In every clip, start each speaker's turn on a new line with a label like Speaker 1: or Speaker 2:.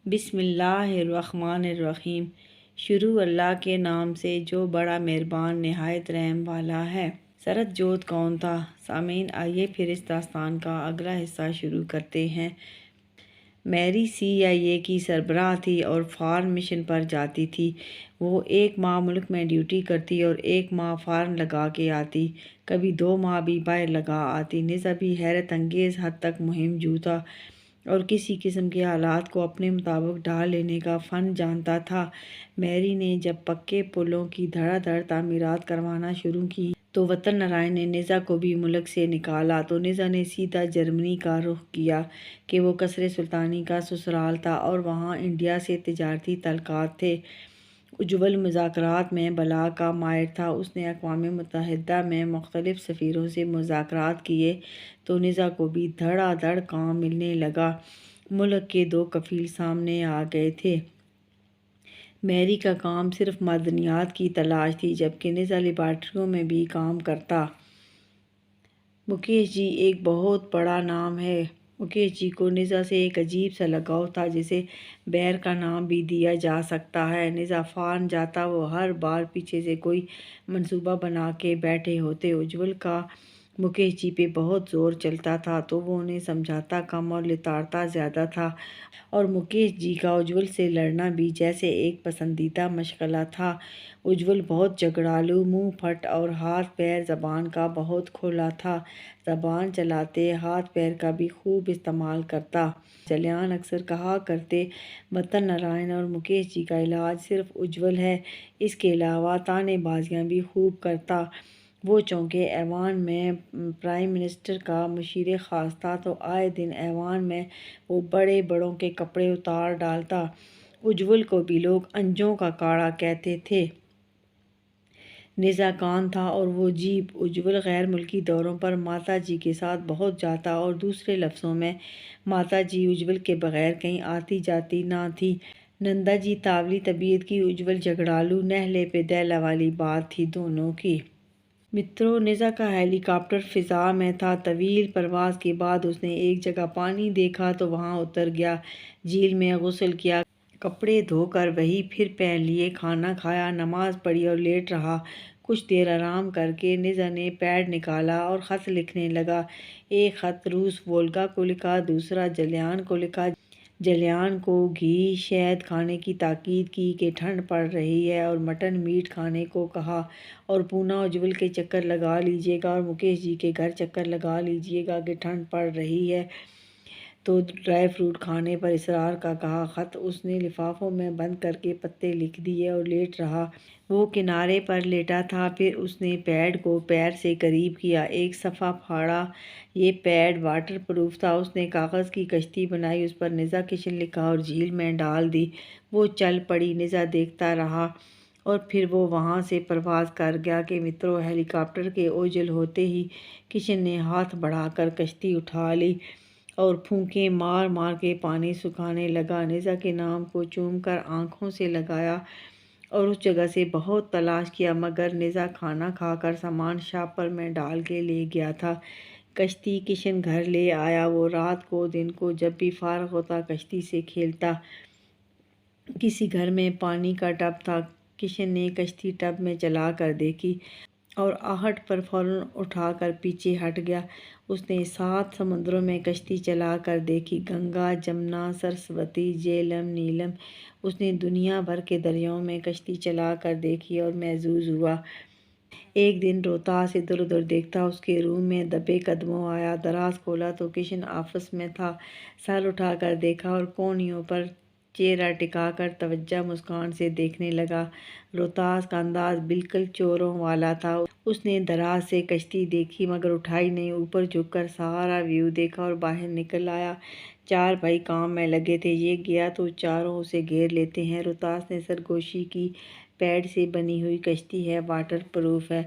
Speaker 1: بسم اللہ الرحمن الرحیم۔ شروع اللہ کے نام سے جو بڑا مہربان نہایت رحم والا ہے۔ سرد جوت کون تھا؟ سامعین، آئیے پھر اس داستان کا اگلا حصہ شروع کرتے ہیں۔ میری CIA کی سربراہ تھی اور فارن مشن پر جاتی تھی۔ وہ 1 ماہ ملک میں ڈیوٹی کرتی اور 1 ماہ فارن لگا کے آتی، کبھی 2 ماہ بھی باہر لگا آتی۔ نزا بھی حیرت انگیز حد تک مہم جو تھا اور کسی قسم کے حالات کو اپنے مطابق ڈھال لینے کا فن جانتا تھا۔ میری نے جب پکے پلوں کی دھڑا دھڑ تعمیرات کروانا شروع کی تو وطن نرائن نے نزا کو بھی ملک سے نکالا تو نزا نے سیدھا جرمنی کا رخ کیا کہ وہ قصر سلطانی کا سسرال تھا اور وہاں انڈیا سے تجارتی تعلقات تھے۔ اجول مذاکرات میں بلا کا ماہر تھا۔ اس نے اقوام متحدہ میں مختلف سفیروں سے مذاکرات کیے تو نزا کو بھی دھڑا دھڑ کام ملنے لگا۔ ملک کے 2 کفیل سامنے آ گئے تھے۔ میری کا کام صرف معدنیات کی تلاش تھی جبکہ نزا لیبارٹریوں میں بھی کام کرتا۔ مکیش جی ایک بہت بڑا نام ہے۔ مکیش جی کو نزا سے ایک عجیب سا لگاؤ تھا جسے بیر کا نام بھی دیا جا سکتا ہے۔ نزا فارن جاتا وہ ہر بار پیچھے سے کوئی منصوبہ بنا کے بیٹھے ہوتے۔ اجول کا مکیش جی پہ بہت زور چلتا تھا تو وہ انہیں سمجھاتا کم اور لتاڑتا زیادہ تھا، اور مکیش جی کا اجول سے لڑنا بھی جیسے ایک پسندیدہ مشغلہ تھا۔ اجول بہت جھگڑالو، منہ پھٹ اور ہاتھ پیر زبان کا بہت کھولا تھا۔ زبان چلاتے ہاتھ پیر کا بھی خوب استعمال کرتا۔ جلیان اکثر کہا کرتے، وطن نرائن اور مکیش جی کا علاج صرف اجول ہے، اس کے علاوہ طعنے بازیاں بھی خوب کرتا۔ وہ چونکہ ایوان میں پرائم منسٹر کا مشیر خاص تھا تو آئے دن ایوان میں وہ بڑے بڑوں کے کپڑے اتار ڈالتا۔ اجول کو بھی لوگ انجوں کا کاڑا کہتے تھے۔ نزا کان تھا اور وہ جیب۔ اجول غیر ملکی دوروں پر ماتا جی کے ساتھ بہت جاتا اور دوسرے لفظوں میں ماتا جی اجول کے بغیر کہیں آتی جاتی نہ تھی۔ نندا جی تاولی طبیعت کی، اجول جھگڑالو نہلے پہ دہلا والی بات تھی دونوں کی۔ مترو، نزا کا ہیلی کاپٹر فضا میں تھا۔ طویل پرواز کے بعد اس نے ایک جگہ پانی دیکھا تو وہاں اتر گیا، جھیل میں غسل کیا، کپڑے دھو کر وہی پھر پہن لیے، کھانا کھایا، نماز پڑھی اور لیٹ رہا۔ کچھ دیر آرام کر کے نزا نے پیڈ نکالا اور خط لکھنے لگا۔ ایک خط روس وولگا کو لکھا، دوسرا جلیان کو لکھا۔ جلیان کو گھی شہد کھانے کی تاکید کی کہ ٹھنڈ پڑ رہی ہے اور مٹن میٹ کھانے کو کہا، اور پونا اجول کے چکر لگا لیجیے گا اور مکیش جی کے گھر چکر لگا لیجیے گا کہ ٹھنڈ پڑ رہی ہے تو ڈرائی فروٹ کھانے پر اصرار کا کہا۔ خط اس نے لفافوں میں بند کر کے پتے لکھ دیے اور لیٹ رہا۔ وہ کنارے پر لیٹا تھا، پھر اس نے پیڈ کو پیر سے قریب کیا، ایک صفحہ پھاڑا۔ یہ پیڈ واٹر پروف تھا۔ اس نے کاغذ کی کشتی بنائی، اس پر نزا کشن لکھا اور جھیل میں ڈال دی۔ وہ چل پڑی، نزا دیکھتا رہا اور پھر وہ وہاں سے پرواز کر گیا کہ مترو ہیلی کاپٹر کے اوجھل ہوتے ہی کشن نے ہاتھ بڑھا کر کشتی اٹھا لی اور پھونکیں مار مار کے پانی سکھانے لگا۔ نزا کے نام کو چوم کر آنکھوں سے لگایا اور اس جگہ سے بہت تلاش کیا مگر نزا کھانا کھا کر سامان شاپر میں ڈال کے لے گیا تھا۔ کشتی کشن گھر لے آیا۔ وہ رات کو دن کو جب بھی فارغ ہوتا کشتی سے کھیلتا۔ کسی گھر میں پانی کا ٹب تھا، کشن نے کشتی ٹب میں چلا کر دیکھی اور آہٹ پر فوراً اٹھا کر پیچھے ہٹ گیا۔ اس نے 7 سمندروں میں کشتی چلا کر دیکھی، گنگا، جمنا، سرسوتی، جہلم، نیلم۔ اس نے دنیا بھر کے دریاؤں میں کشتی چلا کر دیکھی اور محظوظ ہوا۔ ایک دن روہتاس ادھر ادھر دیکھتا، اس کے روم میں دبے قدموں آیا، دراز کھولا تو کشن آفس میں تھا۔ سر اٹھا کر دیکھا اور کونیوں پر چہرہ ٹکا کر توجہ مسکان سے دیکھنے لگا۔ روہتاس کا انداز بالکل چوروں والا تھا۔ اس نے دراز سے کشتی دیکھی مگر اٹھائی نہیں، اوپر جھک کر سارا ویو دیکھا اور باہر نکل آیا۔ 4 بھائی کام میں لگے تھے، یہ گیا تو چاروں اسے گھیر لیتے ہیں۔ روہتاس نے سرگوشی کی، پیڈ سے بنی ہوئی کشتی ہے، واٹر پروف ہے۔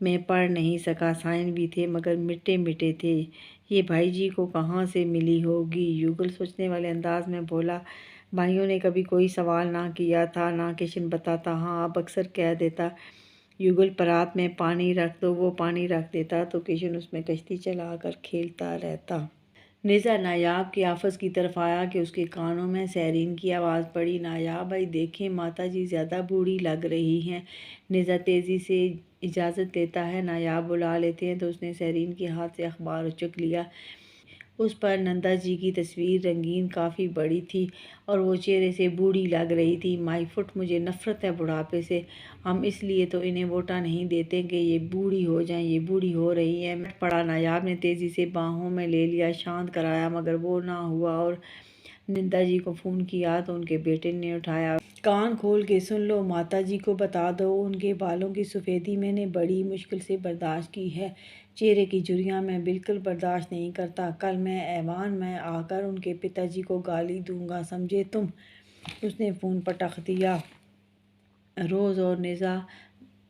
Speaker 1: میں پڑھ نہیں سکا، سائن بھی تھے مگر مٹے مٹے تھے۔ یہ بھائی جی کو کہاں سے ملی ہوگی؟ یوگل سوچنے والے انداز میں بولا۔ بھائیوں نے کبھی کوئی سوال نہ کیا تھا، نہ کشن بتاتا۔ ہاں، اب اکثر کہہ دیتا، یوگل پرات میں پانی رکھ دو، وہ پانی رکھ دیتا تو کشن اس میں کشتی چلا کر کھیلتا رہتا۔ نیزا نایاب کے آفس کی طرف آیا کہ اس کے کانوں میں سیرین کی آواز پڑی۔ نایاب بھائی دیکھیں، ماتا جی زیادہ بوڑھی لگ رہی ہیں۔ نیزا تیزی سے اجازت لیتا ہے۔ نایاب بلا لیتے ہیں تو اس نے سیرین کے ہاتھ سے اخبار اچک لیا۔ اس پر نندا جی کی تصویر رنگین کافی بڑی تھی اور وہ چہرے سے بوڑھی لگ رہی تھی۔ مائی فٹ، مجھے نفرت ہے بڑھاپے سے۔ ہم اس لیے تو انہیں ووٹاں نہیں دیتے کہ یہ بوڑھی ہو جائیں، یہ بوڑھی ہو رہی ہیں۔ پڑا۔ نایاب نے تیزی سے باہوں میں لے لیا، شانت کرایا، مگر وہ نہ ہوا اور نندا جی کو فون کیا تو ان کے بیٹے نے اٹھایا۔ کان کھول کے سن لو، ماتا جی کو بتا دو، ان کے بالوں کی سفیدی میں نے بڑی مشکل سے برداشت کی ہے، چہرے کی جھریاں میں بالکل برداشت نہیں کرتا۔ کل میں ایوان میں آ کر ان کے پتا جی کو گالی دوں گا، سمجھے تم؟ اس نے فون پٹخ دیا۔ روز اور نیزا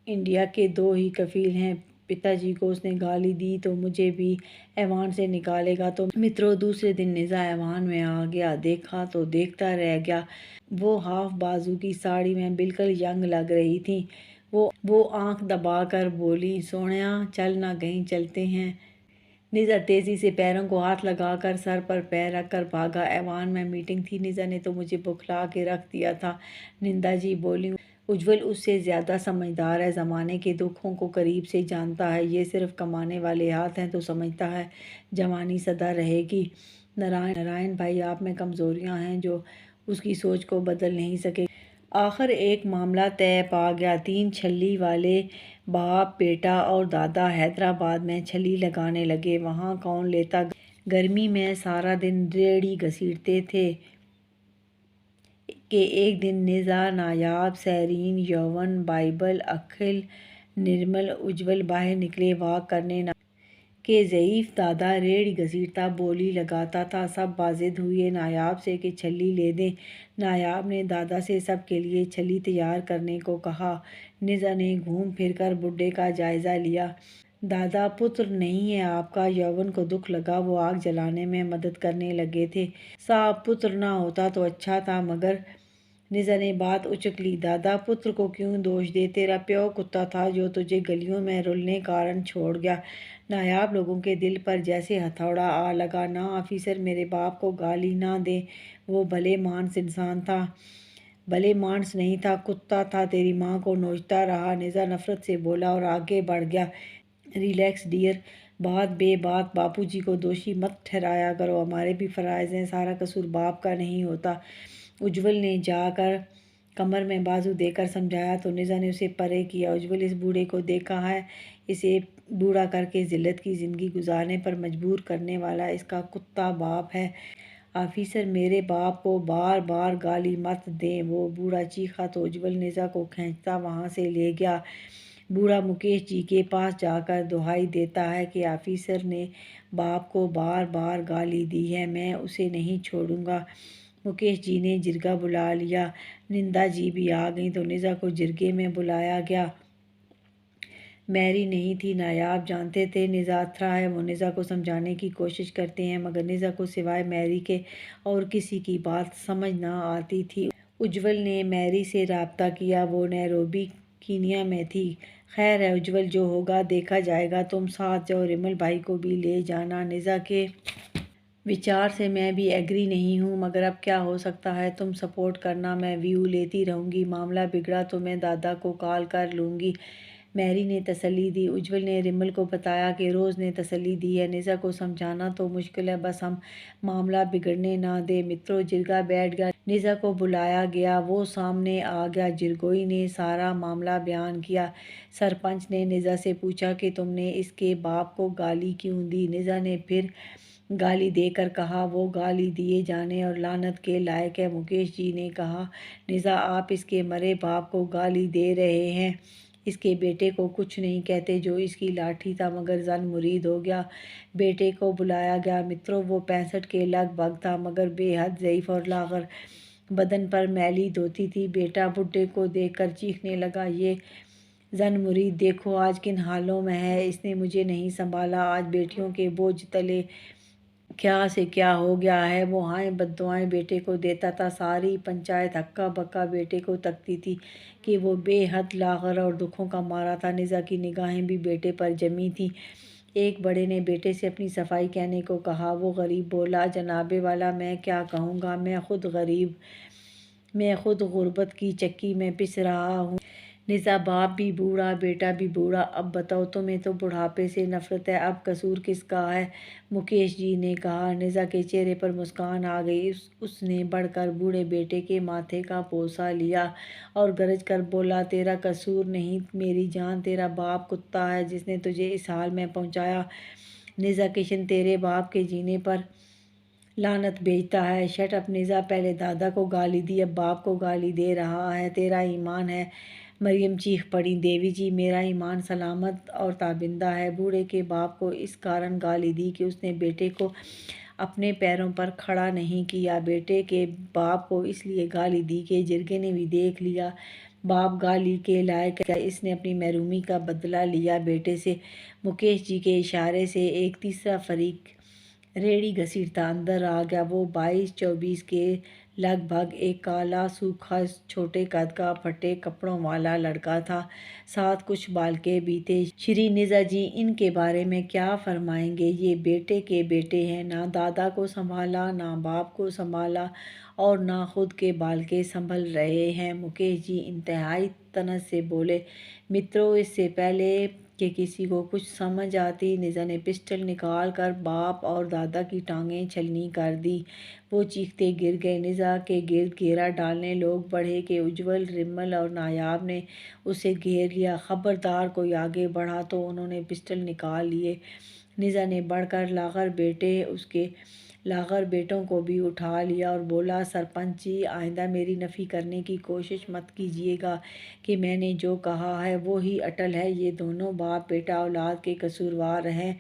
Speaker 1: انڈیا کے دو ہی کفیل ہیں، پتا جی کو اس نے گالی دی تو مجھے بھی ایوان سے نکالے گا تو مترو۔ دوسرے دن نیزا ایوان میں آ گیا، دیکھا تو دیکھتا رہ گیا۔ وہ ہاف بازو کی ساڑی میں بالکل ینگ لگ رہی تھیں۔ وہ آنکھ دبا کر بولی، سونیا چل نہ کہیں چلتے ہیں۔ نیزا تیزی سے پیروں کو ہاتھ لگا کر سر پر پیر رکھ کر بھاگا۔ ایوان میں میٹنگ تھی، نیزا نے تو مجھے بکھلا کے رکھ دیا تھا۔ نندا جی بولی، اجول اس سے زیادہ سمجھدار ہے، زمانے کے دکھوں کو قریب سے جانتا ہے، یہ صرف کمانے والے ہاتھ ہیں تو سمجھتا ہے جوانی سدا رہے گی۔ نارائن بھائی، آپ میں کمزوریاں ہیں جو اس کی سوچ کو بدل نہیں سکے۔ آخر ایک معاملہ طے پا گیا۔ 3 چھلی والے باپ، بیٹا اور دادا حیدرآباد میں چھلی لگانے لگے۔ وہاں کون لیتا؟ گرمی میں سارا دن ریڑھی گھسیٹتے تھے کہ ایک دن نیزا، نایاب، سیرین، یوون، بائبل، اکھل، نرمل، اجول باہر نکلے واک کرنے۔ کہ ضعیف دادا ریڑھی گھسیٹتا بولی لگاتا تھا۔ سب بازد ہوئے نایاب سے کہ چھلی لے دیں۔ نایاب نے دادا سے سب کے لیے چھلی تیار کرنے کو کہا۔ نیزا نے گھوم پھر کر بڈھے کا جائزہ لیا۔ دادا پتر نہیں ہے آپ کا؟ یوون کو دکھ لگا، وہ آگ جلانے میں مدد کرنے لگے تھے۔ صاحب پتر نہ ہوتا تو اچھا تھا، مگر نیزا نے بات اچک لی۔ دادا پتر کو کیوں دوش دے؟ تیرا پیو کتا تھا جو تجھے گلیوں میں رلنے کارن چھوڑ گیا۔ نایاب لوگوں کے دل پر جیسے ہتھوڑا آ لگا۔ نہ آفیسر، میرے باپ کو گالی نہ دیں، وہ بھلے مانس انسان تھا۔ بھلے مانس نہیں تھا، کتا تھا، تیری ماں کو نوچتا رہا۔ نیزا نفرت سے بولا اور آگے بڑھ گیا۔ ریلیکس ڈیئر، بات بے بات باپو جی کو دوشی مت ٹھہرایا کرو، ہمارے بھی فرائض ہیں، سارا قصور باپ کا نہیں ہوتا۔ اجول نے جا کر کمر میں بازو دے کر سمجھایا تو نیزا نے اسے پرے کیا۔ اجول، اس بوڑھے کو دیکھا ہے؟ اسے بوڑھا کر کے ذلت کی زندگی گزارنے پر مجبور کرنے والا اس کا کتا باپ ہے۔ آفیسر، میرے باپ کو بار بار گالی مت دیں، وہ بوڑھا چیخا تو اجول نیزا کو کھینچتا وہاں سے لے گیا۔ بوڑھا مکیش جی کے پاس جا کر دہائی دیتا ہے کہ آفیسر نے باپ کو بار بار گالی دی ہے، میں اسے نہیں چھوڑوں گا۔ مکیش جی نے جرگہ بلا لیا۔ نندا جی بھی آ گئیں تو نیزا کو جرگے میں بلایا گیا۔ میری نہیں تھی۔ نایاب جانتے تھے نیزا اتھرا ہے، وہ نیزا کو سمجھانے کی کوشش کرتے ہیں، مگر نیزا کو سوائے میری کے اور کسی کی بات سمجھ نہ آتی تھی۔ اجول نے میری سے رابطہ کیا، وہ نیروبی کینیا میں تھی۔ خیر ہے اجول، جو ہوگا دیکھا جائے گا، تم ساتھ جاؤ، ریمل بھائی کو بھی لے جانا۔ نیزا کے وچار سے میں بھی ایگری نہیں ہوں، مگر اب کیا ہو سکتا ہے، تم سپورٹ کرنا، میں ویو لیتی رہوں گی، معاملہ بگڑا تو میں دادا کو کال کر لوں گی۔ میری نے تسلی دی۔ اجول نے ریمل کو بتایا کہ روز نے تسلی دی ہے، نیزا کو سمجھانا تو مشکل ہے، بس ہم معاملہ بگڑنے نہ دیں۔ مترو، جرگہ بیٹھ گیا۔ نیزا کو بلایا گیا، وہ سامنے آ گیا۔ جرگوئی نے سارا معاملہ بیان کیا۔ سرپنچ نے نیزا سے پوچھا کہ تم نے اس کے باپ کو گالی کیوں دی؟ نیزا نے پھر گالی دے کر کہا، وہ گالی دیے جانے اور لعنت کے لائق ہے۔ مکیش جی نے کہا، نیزا آپ اس کے مرے باپ کو گالی دے رہے ہیں، اس کے بیٹے کو کچھ نہیں کہتے جو اس کی لاٹھی تھا، مگر زن مرید ہو گیا۔ بیٹے کو بلایا گیا۔ مترو، وہ 65 کے لگ بھگ تھا، مگر بے حد ضعیف اور لاغر، بدن پر میلی دھوتی تھی۔ بیٹا بڈھے کو دیکھ کر چیخنے لگا، یہ زن مرید دیکھو آج کن حالوں میں ہے، اس نے مجھے نہیں سنبھالا، آج بیٹیوں کے بوجھ تلے کیا سے کیا ہو گیا ہے۔ وہ ہائے بددعائیں بیٹے کو دیتا تھا، ساری پنچایت ہکا بکا بیٹے کو تکتی تھی کہ وہ بے حد لاغر اور دکھوں کا مارا تھا۔ نیزا کی نگاہیں بھی بیٹے پر جمی تھیں۔ ایک بڑے نے بیٹے سے اپنی صفائی کہنے کو کہا۔ وہ غریب بولا، جناب والا میں کیا کہوں گا، میں خود غربت کی چکی میں پس رہا ہوں۔ نزا باپ بھی بوڑھا، بیٹا بھی بوڑھا، اب بتاؤ تمہیں تو بڑھاپے سے نفرت ہے، اب قصور کس کا ہے؟ مکیش جی نے کہا۔ نزا کے چہرے پر مسکان آ گئی۔ اس نے بڑھ کر بوڑھے بیٹے کے ماتھے کا بوسہ لیا اور گرج کر بولا، تیرا قصور نہیں میری جان، تیرا باپ کتا ہے جس نے تجھے اس حال میں پہنچایا۔ نزا کشن تیرے باپ کے جینے پر لعنت بھیجتا ہے۔ شٹ اپ نزا، پہلے دادا کو گالی دی، اب باپ کو گالی دے رہا ہے، تیرا ایمان ہے؟ مریم چیخ پڑی، دیوی جی میرا ایمان سلامت اور تابندہ ہے۔ بوڑھے کے باپ کو اس کارن گالی دی کہ اس نے بیٹے کو اپنے پیروں پر کھڑا نہیں کیا۔ بیٹے کے باپ کو اس لیے گالی دی کہ جرگے نے بھی دیکھ لیا باپ گالی کے لائق ہے، اس نے اپنی محرومی کا بدلہ لیا بیٹے سے۔ مکیش جی کے اشارے سے ایک تیسرا فریق ریڑھی گھسیٹتا اندر آ گیا۔ وہ 22-24 کے لگ بھگ ایک کالا سوکھا چھوٹے قد کا پھٹے کپڑوں والا لڑکا تھا، ساتھ کچھ بالکیں بھی تھے۔ شری نزا جی ان کے بارے میں کیا فرمائیں گے؟ یہ بیٹے کے بیٹے ہیں، نہ دادا کو سنبھالا، نہ باپ کو سنبھالا اور نہ خود کے بالکیں سنبھل رہے ہیں۔ مکیش جی انتہائی طنز سے بولے، مترو اس سے پہلے کہ کسی کو کچھ سمجھ آتی، نزا نے پسٹل نکال کر باپ اور دادا کی ٹانگیں چھلنی کر دی۔ وہ چیختے گر گئے۔ نزا کے گرد گھیرا ڈالنے لوگ بڑھے کہ اجول، رمل اور نایاب نے اسے گھیر لیا۔ خبردار کوئی آگے بڑھا تو انہوں نے پسٹل نکال لیے۔ نزا نے بڑھ کر اس کے لاغر بیٹوں کو بھی اٹھا لیا اور بولا، سرپنچ جی آئندہ میری نفی کرنے کی کوشش مت کیجیے گا کہ میں نے جو کہا ہے وہی اٹل ہے۔ یہ دونوں باپ بیٹا اولاد کے قصوروار ہیں،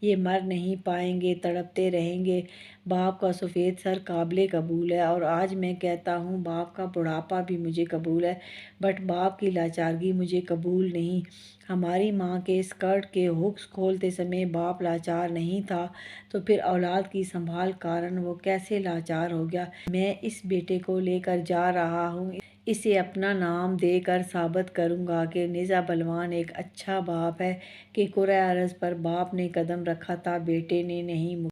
Speaker 1: یہ مر نہیں پائیں گے، تڑپتے رہیں گے۔ باپ کا سفید سر قابل قبول ہے اور آج میں کہتا ہوں باپ کا بڑھاپا بھی مجھے قبول ہے، بٹ باپ کی لاچارگی مجھے قبول نہیں۔ ہماری ماں کے اسکرٹ کے ہکس کھولتے سمے باپ لاچار نہیں تھا تو پھر اولاد کی سنبھال کارن وہ کیسے لاچار ہو گیا؟ میں اس بیٹے کو لے کر جا رہا ہوں، اسے اپنا نام دے کر ثابت کروں گا کہ نزا بلوان ایک اچھا باپ ہے، کہ کرۂ ارض پر باپ نے قدم رکھا تھا، بیٹے نے نہیں۔